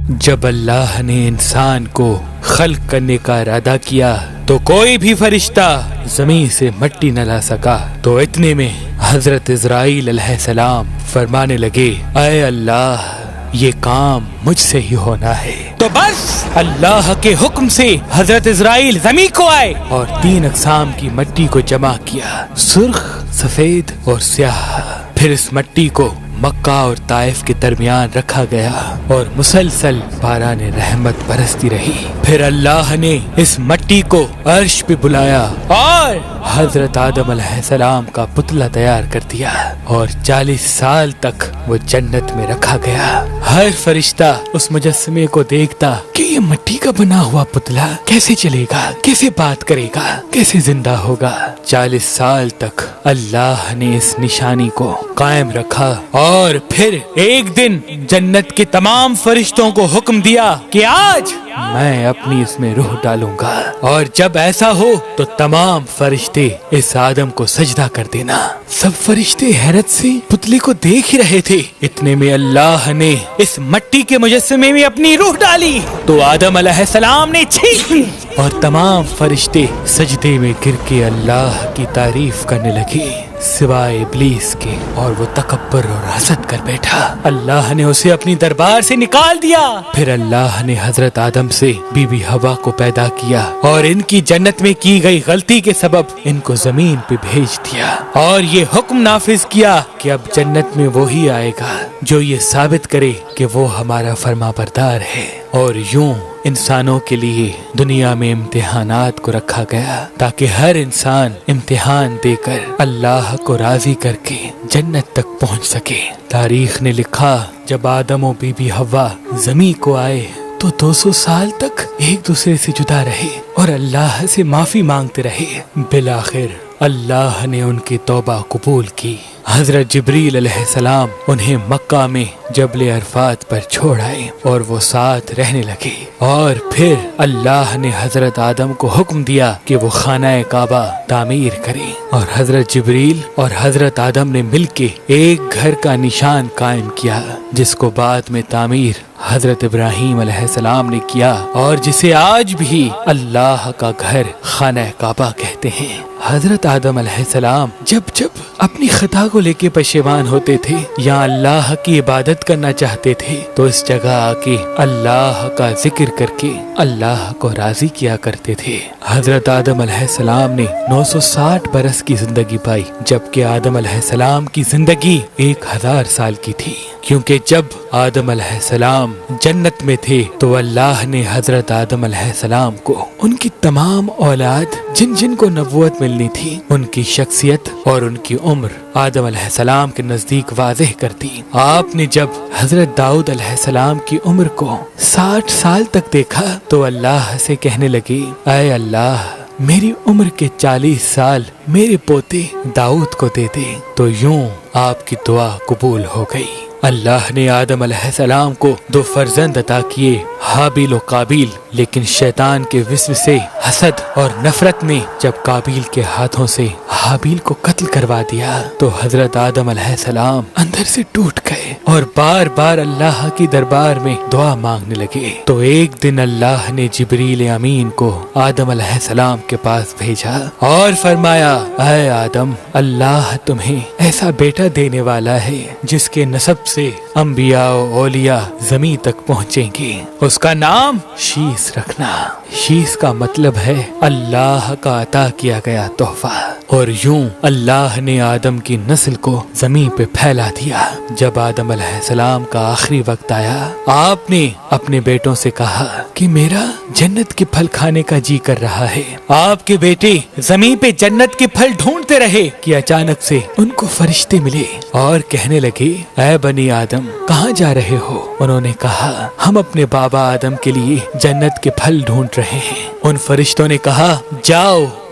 جب اللہ نے انسان کو خلق کرنے کا ارادہ کیا تو کوئی بھی فرشتہ زمین سے مٹی نہ لا سکا۔ تو اتنے میں حضرت عزرائیل علیہ السلام فرمانے لگے، اے اللہ یہ کام مجھ سے ہی ہونا ہے۔ تو بس اللہ کے حکم سے حضرت عزرائیل زمین کو آئے اور 3 اقسام کی مٹی کو جمع کیا، سرخ، سفید اور سیاہ۔ پھر اس مٹی کو مکہ اور طائف کے درمیان رکھا گیا اور مسلسل باران رحمت برستی رہی۔ پھر اللہ نے اس مٹی کو عرش پہ بلایا اور حضرت آدم علیہ السلام کا پتلا تیار کر دیا اور 40 سال تک وہ جنت میں رکھا گیا۔ ہر فرشتہ اس مجسمے کو دیکھتا کہ یہ مٹی کا بنا ہوا پتلا کیسے چلے گا، کیسے بات کرے گا، کیسے زندہ ہوگا۔ 40 سال تک اللہ نے اس نشانی کو قائم رکھا اور پھر ایک دن جنت کے تمام فرشتوں کو حکم دیا کہ آج میں اپنی اس میں روح ڈالوں گا، اور جب ایسا ہو تو تمام فرشتے اس آدم کو سجدہ کر دینا۔ سب فرشتے حیرت سے پتلے کو دیکھ ہی رہے تھے، اتنے میں اللہ نے اس مٹی کے مجسمے میں اپنی روح ڈالی تو آدم علیہ السلام نے چھینک لی اور تمام فرشتے سجدے میں گر کے اللہ کی تعریف کرنے لگے سوائے ابلیس کے، اور وہ تکبر اور حسد کر بیٹھا۔ اللہ نے اسے اپنی دربار سے نکال دیا۔ پھر اللہ نے حضرت آدم سے بی بی حوا کو پیدا کیا اور ان کی جنت میں کی گئی غلطی کے سبب ان کو زمین پہ بھیج دیا، اور یہ حکم نافذ کیا کہ اب جنت میں وہی آئے گا جو یہ ثابت کرے کہ وہ ہمارا فرما بردار ہے۔ اور یوں انسانوں کے لیے دنیا میں امتحانات کو رکھا گیا تاکہ ہر انسان امتحان دے کر اللہ کو راضی کر کے جنت تک پہنچ سکے۔ تاریخ نے لکھا جب آدم و بی بی حوا زمین کو آئے تو 200 سال تک ایک دوسرے سے جدا رہے اور اللہ سے معافی مانگتے رہے۔ بالآخر اللہ نے ان کی توبہ قبول کی۔ حضرت جبریل علیہ السلام انہیں مکہ میں جبل عرفات پر چھوڑ آئے اور وہ ساتھ رہنے لگے، اور پھر اللہ نے حضرت آدم کو حکم دیا کہ وہ خانہ کعبہ تعمیر کریں، اور حضرت جبریل اور حضرت آدم نے مل کے ایک گھر کا نشان قائم کیا جس کو بعد میں تعمیر حضرت ابراہیم علیہ السلام نے کیا، اور جسے آج بھی اللہ کا گھر خانہ کعبہ کہتے ہیں۔ حضرت آدم علیہ السلام جب اپنی خطا کو لے کے پشیمان ہوتے تھے یا اللہ کی عبادت کرنا چاہتے تھے تو اس جگہ آ کے اللہ کا ذکر کر کے اللہ کو راضی کیا کرتے تھے۔ حضرت آدم علیہ السلام نے 960 برس کی زندگی پائی، جبکہ آدم علیہ السلام کی زندگی 1000 سال کی تھی، کیونکہ جب آدم علیہ السلام جنت میں تھے تو اللہ نے حضرت آدم علیہ السلام کو ان کی تمام اولاد جن جن کو نبوت ملنی تھی ان کی شخصیت اور ان کی عمر آدم علیہ السلام کے نزدیک واضح کر دی۔ آپ نے جب حضرت داؤد علیہ السلام کی عمر کو 60 سال تک دیکھا تو اللہ سے کہنے لگے، اے اللہ میری عمر کے 40 سال میرے پوتے داؤد کو دے دے۔ تو یوں آپ کی دعا قبول ہو گئی۔ اللہ نے آدم علیہ السلام کو 2 فرزند عطا کیے، حابیل و قابیل، لیکن شیطان کے وسوسے، حسد اور نفرت نے جب قابیل کے ہاتھوں سے حابیل کو قتل کروا دیا تو حضرت آدم علیہ السلام اندر سے ٹوٹ گئے اور بار بار اللہ کی دربار میں دعا مانگنے لگے۔ تو ایک دن اللہ نے جبریل امین کو آدم علیہ السلام کے پاس بھیجا اور فرمایا، اے آدم اللہ تمہیں ایسا بیٹا دینے والا ہے جس کے نسب سے انبیاء و اولیاء زمین تک پہنچیں گے، اس کا نام شیس رکھنا۔ شیس کا مطلب ہے اللہ کا عطا کیا گیا تحفہ۔ اور یوں اللہ نے آدم کی نسل کو زمین پہ پھیلا دیا۔ جب آدم علیہ السلام کا آخری وقت آیا آپ نے اپنے بیٹوں سے کہا کہ میرا جنت کے پھل کھانے کا جی کر رہا ہے۔ آپ کے بیٹے زمین پہ جنت کے پھل ڈھونڈتے رہے کہ اچانک سے ان کو فرشتے ملے اور کہنے لگے، اے بنی آدم کہاں جا رہے ہو؟ انہوں نے کہا، ہم اپنے بابا آدم کے لیے جنت کے پھل ڈھونڈ رہے ہیں۔ ان فرشتوں نے کہا، جاؤ